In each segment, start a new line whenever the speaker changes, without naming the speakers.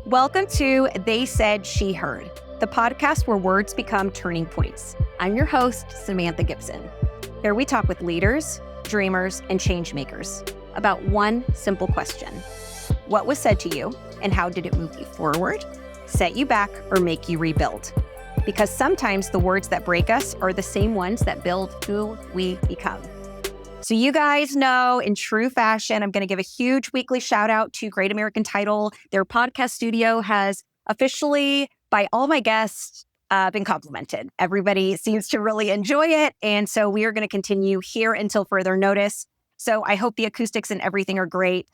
Welcome to They Said, She Heard, the podcast where words become turning points. I'm your host, Samantha Gibson. Here we talk with leaders, dreamers, and change makers about one simple question. What was said to you, and how did it move you forward, set you back, or make you rebuild? Because sometimes the words that break us are the same ones that build who we become. So you guys know, in true fashion, I'm going to give a huge weekly shout out to Great American Title. Their podcast studio has officially, by all my guests, been complimented. Everybody seems to really enjoy it. And so we are going to continue here until further notice. So I hope the acoustics and everything are great.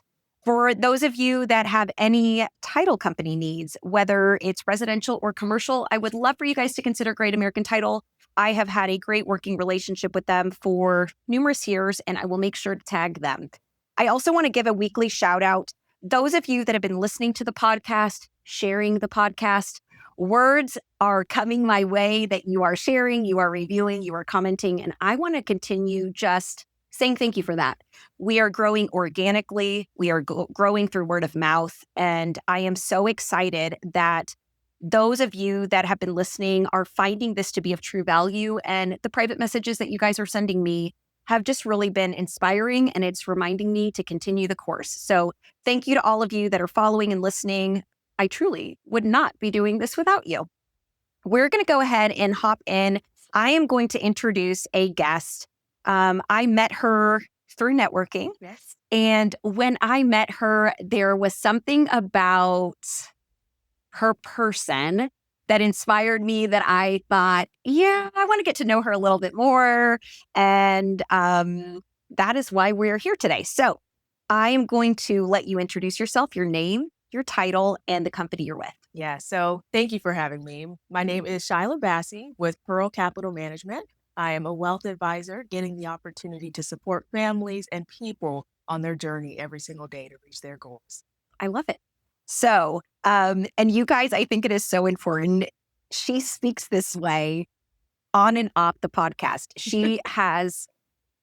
For those of you that have any title company needs, whether it's residential or commercial, I would love for you guys to consider Great American Title. I have had a great working relationship with them for numerous years, and I will make sure to tag them. I also want to give a weekly shout out. Those of you that have been listening to the podcast, sharing the podcast, words are coming my way that you are sharing, you are reviewing, you are commenting, and I want to continue just saying thank you for that. We are growing organically. We are growing through word of mouth. And I am so excited that those of you that have been listening are finding this to be of true value. And the private messages that you guys are sending me have just really been inspiring. And it's reminding me to continue the course. So thank you to all of you that are following and listening. I truly would not be doing this without you. We're going to go ahead and hop in. I am going to introduce a guest. I met her through networking.
Yes.
And when I met her, there was something about her person that inspired me that I thought, yeah, I want to get to know her a little bit more. And that is why we're here today. So I am going to let you introduce yourself, your name, your title, and the company you're with.
Yeah. So thank you for having me. My name is Shyla Bassey with Pearl Capital Management. I am a wealth advisor, getting the opportunity to support families and people on their journey every single day to reach their goals.
I love it. So, and you guys, I think it is so important. She speaks this way on and off the podcast. She has,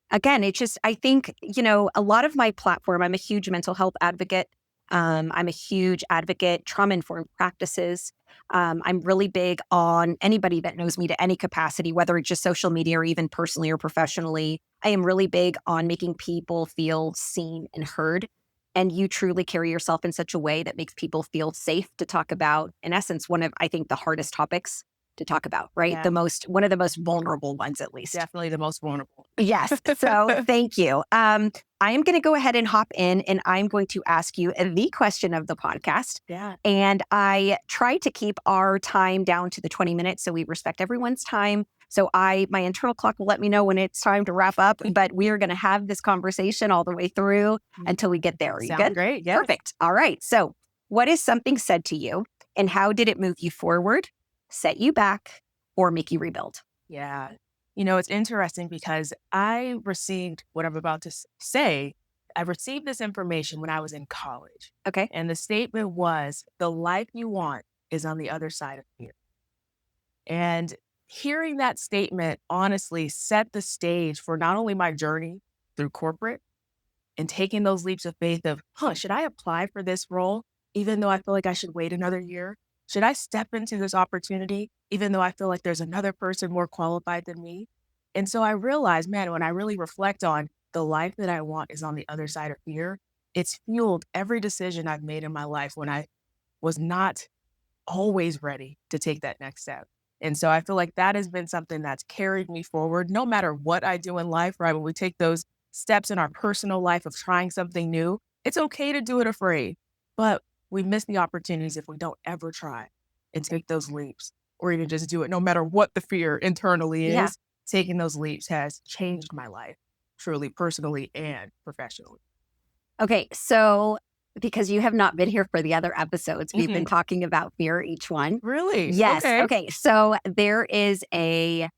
again, it's just, I think, a lot of my platform, I'm a huge mental health advocate. I'm a huge advocate, trauma-informed practices. I'm really big on anybody that knows me to any capacity, whether it's just social media or even personally or professionally. I am really big on making people feel seen and heard. And you truly carry yourself in such a way that makes people feel safe to talk about, in essence, one of, I think, the hardest topics to talk about, right?
Yeah.
One of the most vulnerable ones, at least.
Definitely the most vulnerable.
Yes. So thank you. I am going to go ahead and hop in, and I'm going to ask you the question of the podcast.
Yeah.
And I try to keep our time down to the 20 minutes so we respect everyone's time. So my internal clock will let me know when it's time to wrap up, but we are going to have this conversation all the way through until we get there. Are you
Sounds
good?
great. Yes.
Perfect. All right. So what is something said to you, and how did it move you forward, set you back, or make you rebuild?
Yeah. It's interesting because I received what I'm about to say. I received this information when I was in college.
Okay.
And the statement was, the life you want is on the other side of fear. And hearing that statement honestly set the stage for not only my journey through corporate and taking those leaps of faith of, should I apply for this role, even though I feel like I should wait another year? Should I step into this opportunity, even though I feel like there's another person more qualified than me? And so I realized, man, when I really reflect on the life that I want is on the other side of fear, it's fueled every decision I've made in my life when I was not always ready to take that next step. And so I feel like that has been something that's carried me forward, no matter what I do in life, right? When we take those steps in our personal life of trying something new, it's okay to do it afraid, but we miss the opportunities if we don't ever try and take those leaps, or even just do it no matter what the fear internally is.
Yeah.
Taking those leaps has changed my life, truly, personally and professionally.
Okay. So because you have not been here for the other episodes, we've been talking about fear, each one.
Really?
Yes. Okay. So there is I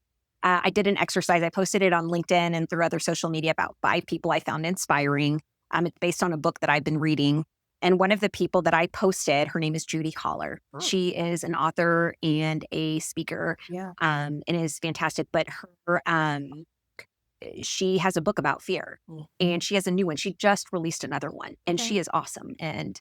did an exercise. I posted it on LinkedIn and through other social media about 5 people I found inspiring. It's based on a book that I've been reading. And one of the people that I posted, her name is Judy Holler.
Oh.
She is an author and a speaker.
Yeah.
And is fantastic. But her, she has a book about fear, and she has a new one. She just released another one, and she is awesome. And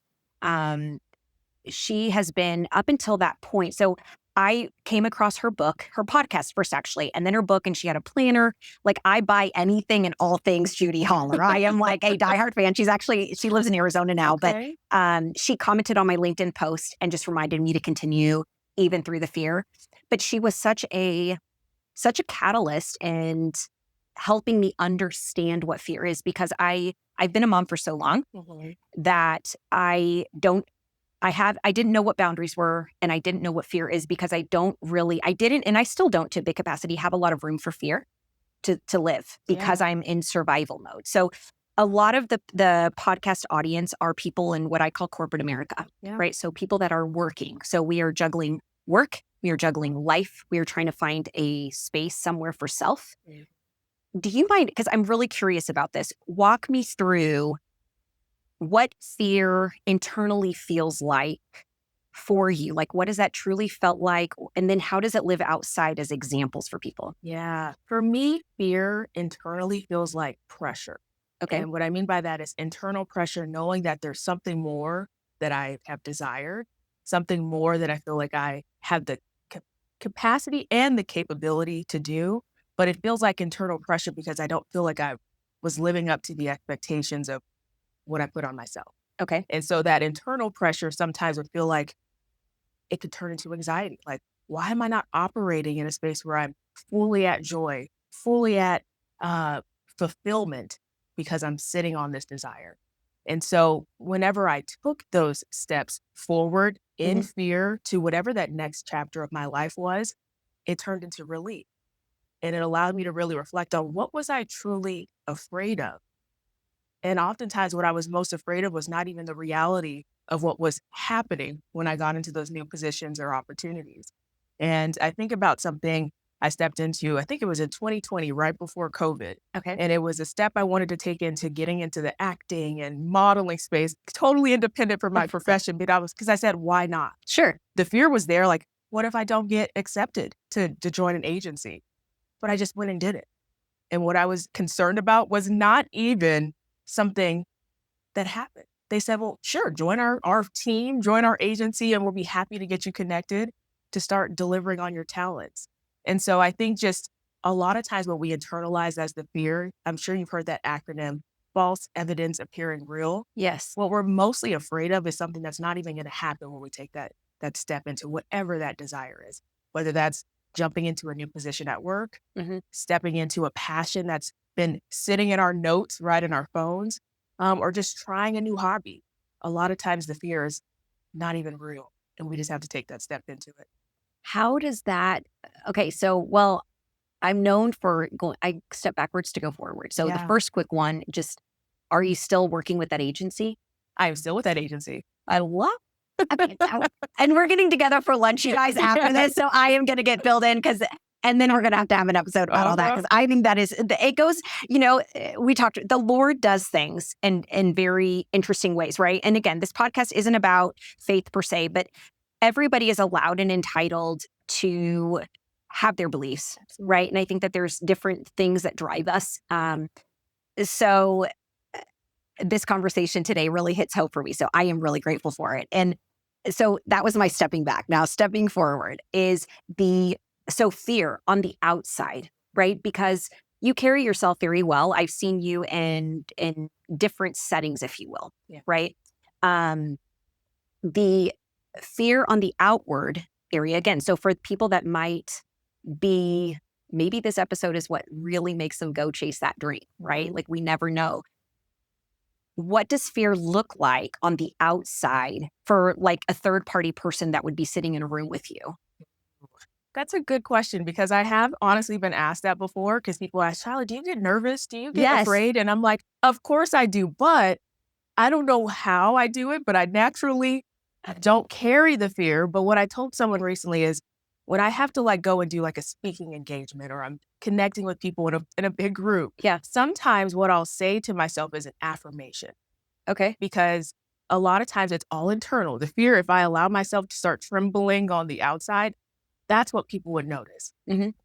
she has been up until that point. So I came across her book, her podcast first, actually, and then her book, and she had a planner. Like, I buy anything and all things Judy Holler. I am like a diehard fan. She lives in Arizona now,
Okay.
but she commented on my LinkedIn post and just reminded me to continue even through the fear. But she was such a catalyst and helping me understand what fear is, because I've been a mom for so long that I didn't know what boundaries were, and I didn't know what fear is, because I didn't, and I still don't to a big capacity, have a lot of room for fear to live, because I'm in survival mode. So a lot of the podcast audience are people in what I call corporate America, right? So people that are working. So we are juggling work, we are juggling life, we are trying to find a space somewhere for self. Do you mind, because I'm really curious about this, walk me through what fear internally feels like for you? Like, what has that truly felt like? And then how does it live outside as examples for people?
Yeah. For me, fear internally feels like pressure.
Okay.
And what I mean by that is internal pressure, knowing that there's something more that I have desired, something more that I feel like I have the capacity and the capability to do. But it feels like internal pressure because I don't feel like I was living up to the expectations of what I put on myself.
Okay.
And so that internal pressure sometimes would feel like it could turn into anxiety. Like, why am I not operating in a space where I'm fully at joy, fully at fulfillment, because I'm sitting on this desire? And so whenever I took those steps forward in fear to whatever that next chapter of my life was, it turned into relief. And it allowed me to really reflect on what was I truly afraid of. And oftentimes what I was most afraid of was not even the reality of what was happening when I got into those new positions or opportunities. And I think about something I stepped into, I think it was in 2020, right before COVID.
Okay.
And it was a step I wanted to take into getting into the acting and modeling space, totally independent from my profession. But because I said, why not?
Sure.
The fear was there, like, what if I don't get accepted to join an agency? But I just went and did it. And what I was concerned about was not even something that happened. They said, well, sure, join our team, join our agency, and we'll be happy to get you connected to start delivering on your talents. And so I think just a lot of times what we internalize as the fear, I'm sure you've heard that acronym, false evidence appearing real.
Yes.
What we're mostly afraid of is something that's not even going to happen when we take that step into whatever that desire is, whether that's jumping into a new position at work, stepping into a passion that's been sitting in our notes, right, in our phones, or just trying a new hobby. A lot of times the fear is not even real, and we just have to take that step into it.
How does that, okay, so, well, I'm known for I step backwards to go forward. So the first quick one, just, are you still working with that agency?
I am still with that agency.
I love and we're getting together for lunch, you guys, after this. So I am going to get filled in, and then we're going to have an episode about all that, because I think that it goes, we talked, the Lord does things in very interesting ways, right? And again, this podcast isn't about faith per se, but everybody is allowed and entitled to have their beliefs, right? And I think that there's different things that drive us. So this conversation today really hits hope for me. So I am really grateful for it. And so that was my stepping back. Now, stepping forward is fear on the outside, right? Because you carry yourself very well. I've seen you in different settings, if you will, right? The fear on the outward area, again, so for people that might be, maybe this episode is what really makes them go chase that dream, right? Like, we never know. What does fear look like on the outside for, like, a third party person that would be sitting in a room with you?
That's a good question, because I have honestly been asked that before, because people ask, Shyla, do you get nervous? Do you get afraid? And I'm like, of course I do, but I don't know how I do it, but I naturally don't carry the fear. But what I told someone recently is, when I have to go and do a speaking engagement, or I'm connecting with people in a big group, sometimes what I'll say to myself is an affirmation.
Okay.
Because a lot of times it's all internal. The fear, if I allow myself to start trembling on the outside, that's what people would notice.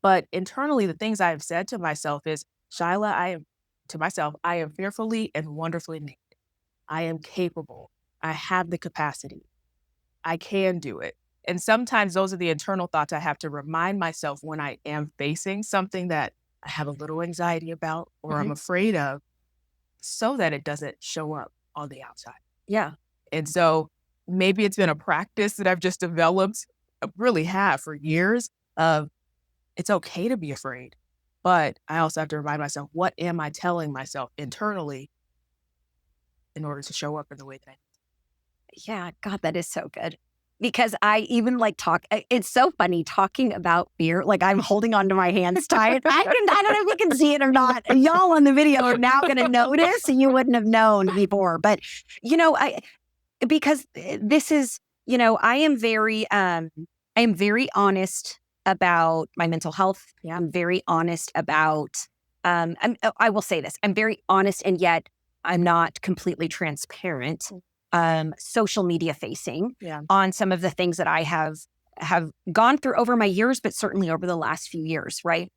But internally, the things I've said to myself is, Shyla, I am fearfully and wonderfully made. I am capable. I have the capacity. I can do it. And sometimes those are the internal thoughts I have to remind myself when I am facing something that I have a little anxiety about or I'm afraid of, so that it doesn't show up on the outside.
Yeah.
And so maybe it's been a practice that I've just developed, really have for years, of it's okay to be afraid. But I also have to remind myself, what am I telling myself internally in order to show up in the way that I
Yeah. God, that is so good. Because I even it's so funny talking about fear. Like I'm holding on to my hands tight. I don't know if you can see it or not. Y'all on the video are now going to notice. You wouldn't have known before. But, because this is, I am very honest about my mental health.
Yeah.
I'm very honest about, I will say this, I'm very honest, and yet I'm not completely transparent, social media facing on some of the things that I have gone through over my years, but certainly over the last few years, right?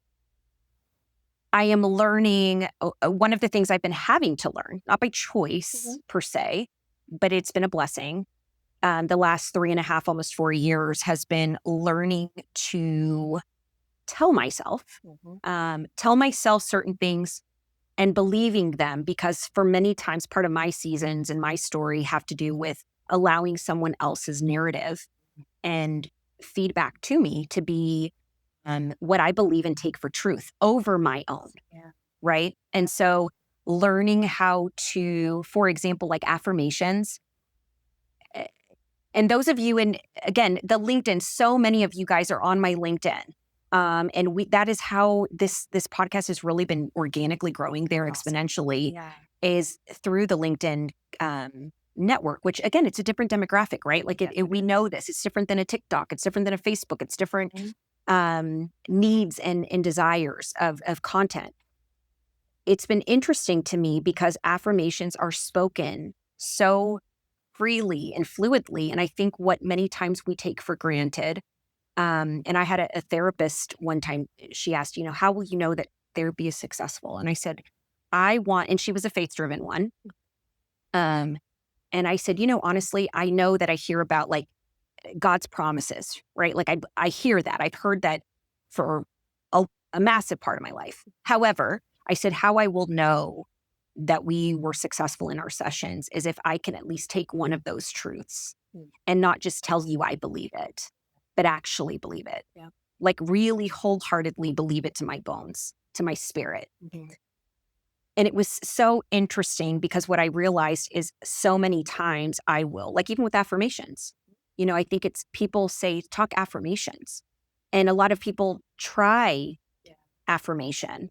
I am learning, one of the things I've been having to learn, not by choice per se, but it's been a blessing. The last 3.5, almost 4 years has been learning to tell myself certain things and believing them, because for many times, part of my seasons and my story have to do with allowing someone else's narrative and feedback to me to be what I believe and take for truth over my own.
Yeah.
Right. And so learning how to, for example, like affirmations. And those of you again, the LinkedIn, so many of you guys are on my LinkedIn. And that is how this podcast has really been organically growing there exponentially, is through the LinkedIn network, which again, it's a different demographic, right? Like we know this, it's different than a TikTok. It's different than a Facebook. It's different needs and desires of content. It's been interesting to me because affirmations are spoken so freely and fluidly. And I think what many times we take for granted. And I had a therapist one time, she asked, how will you know that therapy is successful? And I said, and she was a faith-driven one. And I said, honestly, I know that I hear about like God's promises, right? Like I hear that. I've heard that for a massive part of my life. However, I said, how I will know that we were successful in our sessions is if I can at least take one of those truths and not just tell you I believe it, but actually believe it.
Yeah.
Like really wholeheartedly believe it to my bones, to my spirit. And it was so interesting because what I realized is so many times I will, like even with affirmations, I think it's people say, talk affirmations. And a lot of people try affirmation,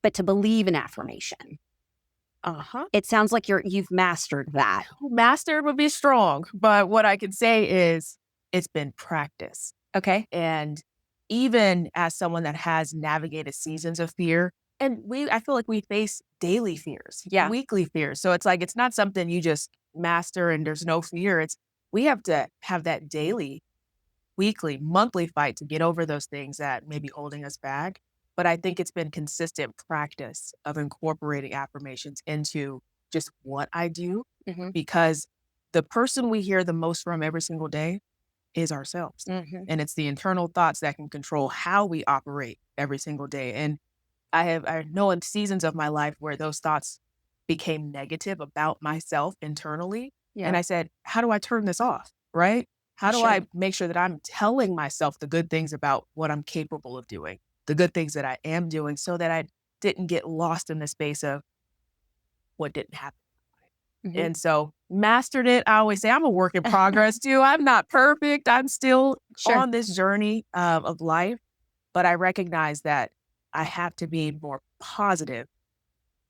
but to believe in affirmation. It sounds like you've mastered that.
Mastered would be strong, but what I can say is it's been practice.
Okay.
And even as someone that has navigated seasons of fear, and I feel like we face daily fears, weekly fears. So it's like, it's not something you just master and there's no fear. We have to have that daily, weekly, monthly fight to get over those things that may be holding us back. But I think it's been consistent practice of incorporating affirmations into just what I do, because the person we hear the most from every single day is ourselves. And it's the internal thoughts that can control how we operate every single day. And I know in seasons of my life where those thoughts became negative about myself internally. And I said, how do I turn this off? Right? How do I make sure that I'm telling myself the good things about what I'm capable of doing, the good things that I am doing, so that I didn't get lost in the space of what didn't happen. And so mastered it. I always say I'm a work in progress too. I'm not perfect. I'm still on this journey of life, but I recognize that I have to be more positive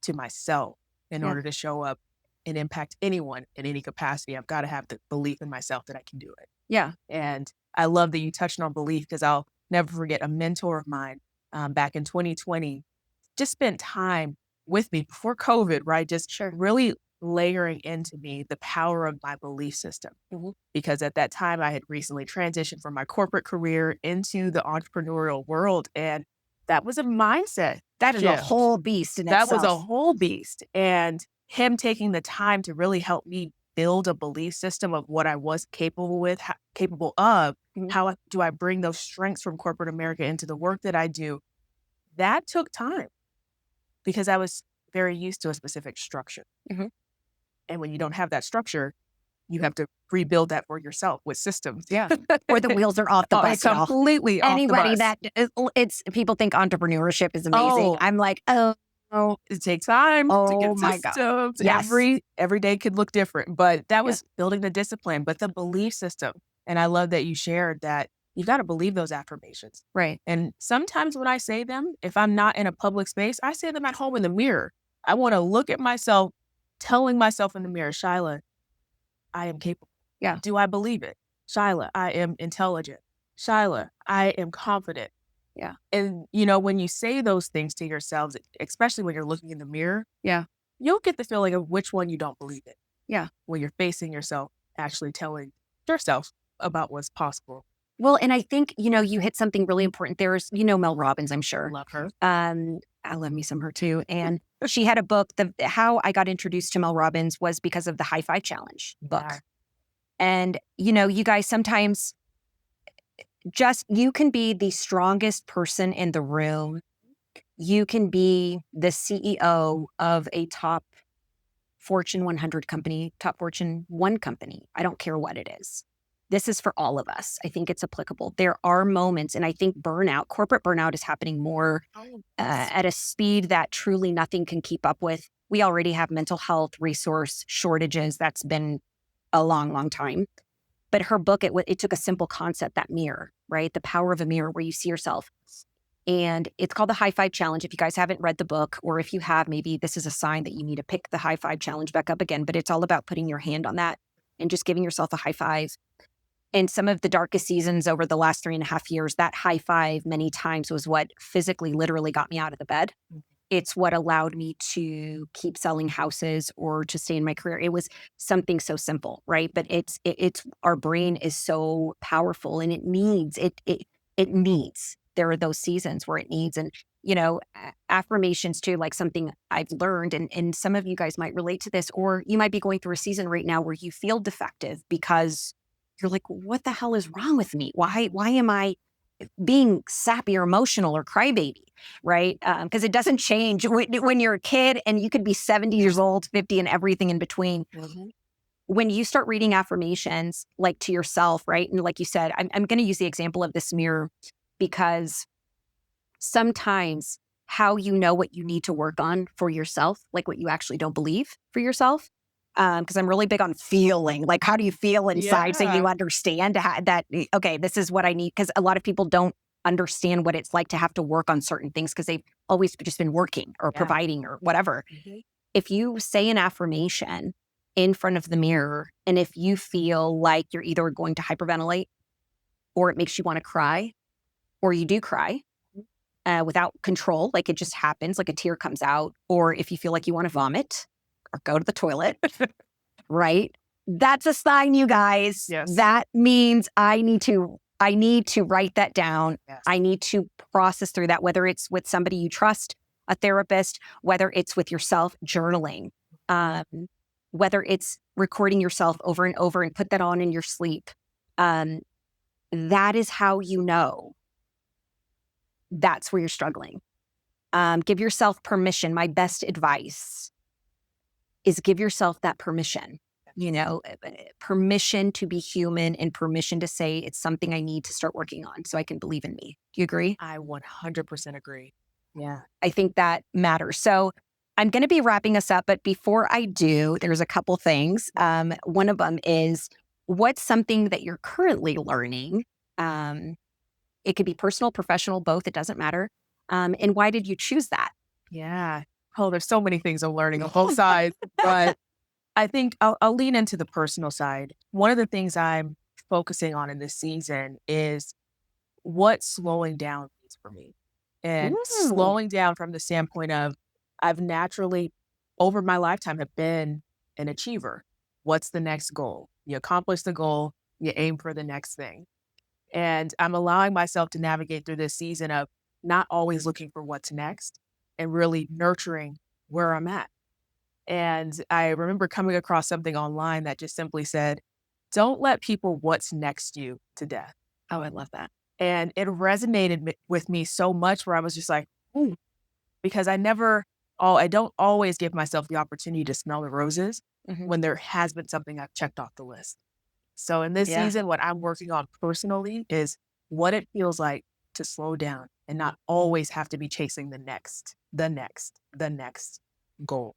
to myself in order to show up and impact anyone in any capacity. I've got to have the belief in myself that I can do it.
Yeah.
And I love that you touched on belief, because I'll never forget a mentor of mine back in 2020 just spent time with me before COVID, right? Just really layering into me the power of my belief system. Because at that time I had recently transitioned from my corporate career into the entrepreneurial world. And that was a mindset.
That is a whole beast in
that
itself.
was a whole beast. And him taking the time to really help me build a belief system of what I was capable of,
Mhm.
how do I bring those strengths from corporate America into the work that I do, that took time because I was very used to a specific structure.
Mhm.
And when you don't have that structure, you have to rebuild that for yourself with systems.
Yeah. Or the wheels are off the bus, y'all.
Completely off the
Anybody
bus.
it's people think entrepreneurship is amazing.
Oh.
I'm like, oh,
It takes time to
oh
get
my God.
systems.
Yes.
Every day could look different, but that was building the discipline, but the belief system. And I love that you shared that you got to believe those affirmations.
Right.
And sometimes when I say them, if I'm not in a public space, I say them at home in the mirror. I want to look at myself, telling myself in the mirror, Shyla, I am capable.
Yeah.
Do I believe it? Shyla, I am intelligent. Shyla, I am confident.
Yeah.
And, you know, when you say those things to yourselves, especially when you're looking in the mirror,
Yeah.
you'll get the feeling of which one you don't believe in.
Yeah.
When you're facing yourself, actually telling yourself about what's possible.
Well, and I think, you hit something really important. There's, Mel Robbins, I'm sure.
Love her.
I love me some her too. And she had a book. How I got introduced to Mel Robbins was because of the High Five Challenge book.
Yeah.
And, you guys sometimes you can be the strongest person in the room. You can be the CEO of a top Fortune 100 company, top Fortune 1 company. I don't care what it is. This is for all of us. I think it's applicable. There are moments, and I think corporate burnout is happening more at a speed that truly nothing can keep up with. We already have mental health resource shortages. That's been a long, long time. But her book, it took a simple concept, that mirror, right? The power of a mirror where you see yourself. And it's called the High Five Challenge. If you guys haven't read the book, or if you have, maybe this is a sign that you need to pick the High Five Challenge back up again. But it's all about putting your hand on that and just giving yourself a high five. In some of the darkest seasons over the last 3.5 years, that high five many times was what physically, literally got me out of the bed. It's what allowed me to keep selling houses or to stay in my career. It was something so simple, right? But it's our brain is so powerful, and it needs. There are those seasons where it needs, and affirmations too, like something I've learned, and some of you guys might relate to this, or you might be going through a season right now where you feel defective because you're like, what the hell is wrong with me? Why am I being sappy or emotional or crybaby, right? Because it doesn't change when you're a kid, and you could be 70 years old, 50, and everything in between.
Mm-hmm.
When you start reading affirmations like to yourself, right? And like you said, I'm going to use the example of this mirror, because sometimes how you know what you need to work on for yourself, like what you actually don't believe for yourself, because I'm really big on feeling. Like, how do you feel inside so you understand that, okay, this is what I need? Because a lot of people don't understand what it's like to have to work on certain things because they've always just been working or providing or whatever.
Mm-hmm.
If you say an affirmation in front of the mirror, and if you feel like you're either going to hyperventilate, or it makes you want to cry, or you do cry without control, like it just happens, like a tear comes out, or if you feel like you want to vomit or go to the toilet, right? That's a sign, you guys.
Yes.
That means I need to write that down.
Yes.
I need to process through that, whether it's with somebody you trust, a therapist, whether it's with yourself, journaling, whether it's recording yourself over and over and put that on in your sleep. That is how you know that's where you're struggling. Give yourself permission. My best advice is give yourself that permission, permission to be human, and permission to say it's something I need to start working on so I can believe in me. Do you agree?
I 100% agree. Yeah.
I think that matters. So I'm going to be wrapping us up, but before I do, there's a couple things. One of them is, what's something that you're currently learning? It could be personal, professional, both. It doesn't matter. And why did you choose that?
Yeah. Oh, there's so many things I'm learning on both sides, but I think I'll lean into the personal side. One of the things I'm focusing on in this season is what slowing down means for me. And slowing down from the standpoint of, I've naturally, over my lifetime, have been an achiever. What's the next goal? You accomplish the goal, you aim for the next thing. And I'm allowing myself to navigate through this season of not always looking for what's next and really nurturing where I'm at. And I remember coming across something online that just simply said, don't let people what's next you to death.
Oh, I love that.
And it resonated with me so much where I was just like, ooh, because I don't always give myself the opportunity to smell the roses when there has been something I've checked off the list. So in this season, what I'm working on personally is what it feels like to slow down and not always have to be chasing the next goal.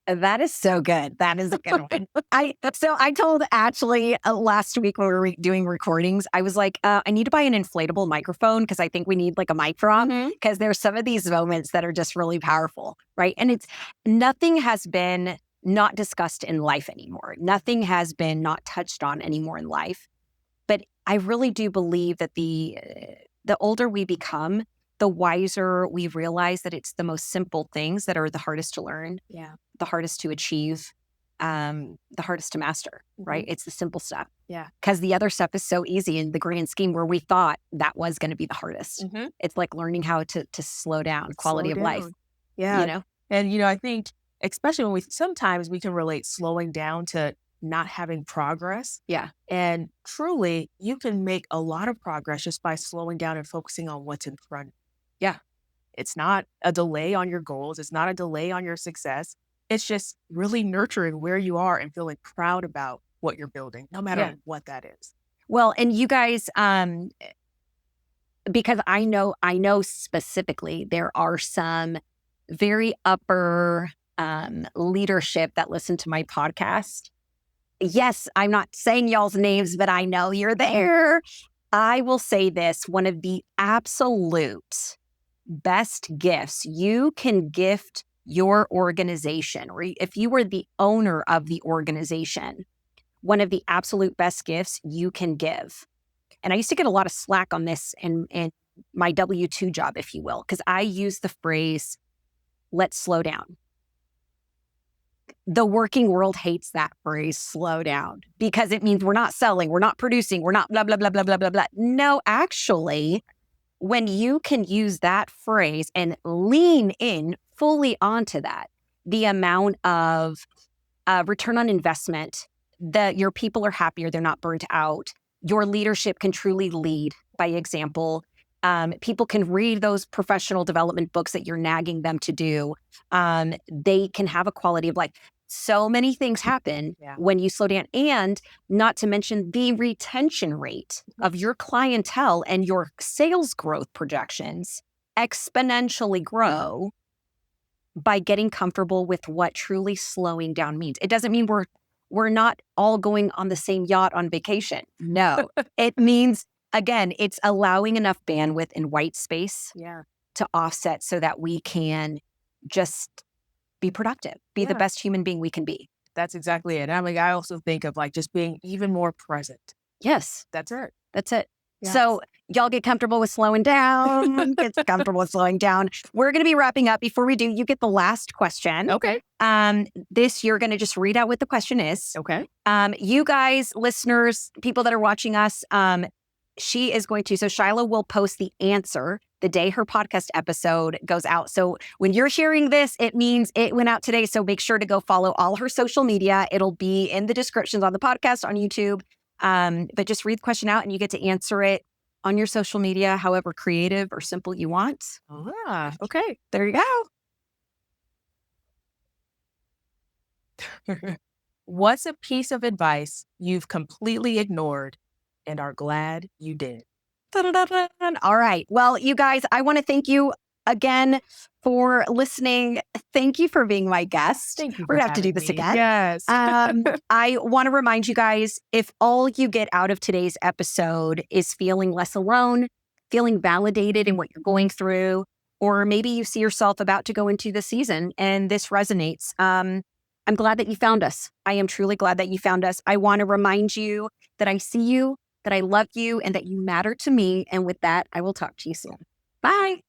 That is so good. That is a good one. I told Ashley last week when we were doing recordings, I was like, I need to buy an inflatable microphone because I think we need like a mic drop because there's some of these moments that are just really powerful, right? And nothing has been not discussed in life anymore. Nothing has been not touched on anymore in life. But I really do believe that the older we become, the wiser we realize that it's the most simple things that are the hardest to learn, the hardest to achieve, the hardest to master, right? It's the simple stuff.
Yeah.
Because the other stuff is so easy in the grand scheme where we thought that was going to be the hardest. It's like learning how to slow down, quality of life.
Yeah.
You know?
And, I think, especially when sometimes we can relate slowing down to not having progress.
Yeah.
And truly, you can make a lot of progress just by slowing down and focusing on what's in front.
Yeah.
It's not a delay on your goals. It's not a delay on your success. It's just really nurturing where you are and feeling proud about what you're building, no matter what that is.
Well, and you guys, because I know specifically there are some very upper leadership that listen to my podcast. Yes, I'm not saying y'all's names, but I know you're there. I will say this, one of the absolute best gifts you can gift your organization, or if you were the owner of the organization, one of the absolute best gifts you can give. And I used to get a lot of slack on this in my W-2 job, if you will, because I use the phrase, let's slow down. The working world hates that phrase, slow down, because it means we're not selling, we're not producing, we're not blah, blah, blah, blah, blah, blah, blah. No, actually, when you can use that phrase and lean in fully onto that, the amount of return on investment, that your people are happier, they're not burnt out. Your leadership can truly lead by example. People can read those professional development books that you're nagging them to do. They can have a quality of life. So many things happen when you slow down, and not to mention the retention rate of your clientele and your sales growth projections exponentially grow by getting comfortable with what truly slowing down means. It doesn't mean we're not all going on the same yacht on vacation. No, it means, again, it's allowing enough bandwidth and white space to offset so that we can just be productive, be the best human being we can be.
That's exactly it. I also think of like just being even more present.
Yes.
That's it.
That's it.
Yes.
So y'all get comfortable with slowing down. Get comfortable with slowing down. We're going to be wrapping up. Before we do, you get the last question.
Okay.
This, you're going to just read out what the question is.
Okay.
You guys, listeners, people that are watching us, she is going to, so Shyla will post the answer the day her podcast episode goes out. So when you're hearing this, it means it went out today. So make sure to go follow all her social media. It'll be in the descriptions on the podcast, on YouTube. But just read the question out and you get to answer it on your social media, however creative or simple you want.
Okay.
There you go.
What's a piece of advice you've completely ignored and are glad you did?
All right. Well, you guys, I want to thank you again for listening. Thank you for being my guest.
Thank you.
We're going to have to do this again.
Yes.
I want to remind you guys, if all you get out of today's episode is feeling less alone, feeling validated in what you're going through, or maybe you see yourself about to go into the season and this resonates, I'm glad that you found us. I am truly glad that you found us. I want to remind you that I see you, that I love you, and that you matter to me. And with that, I will talk to you soon. Bye.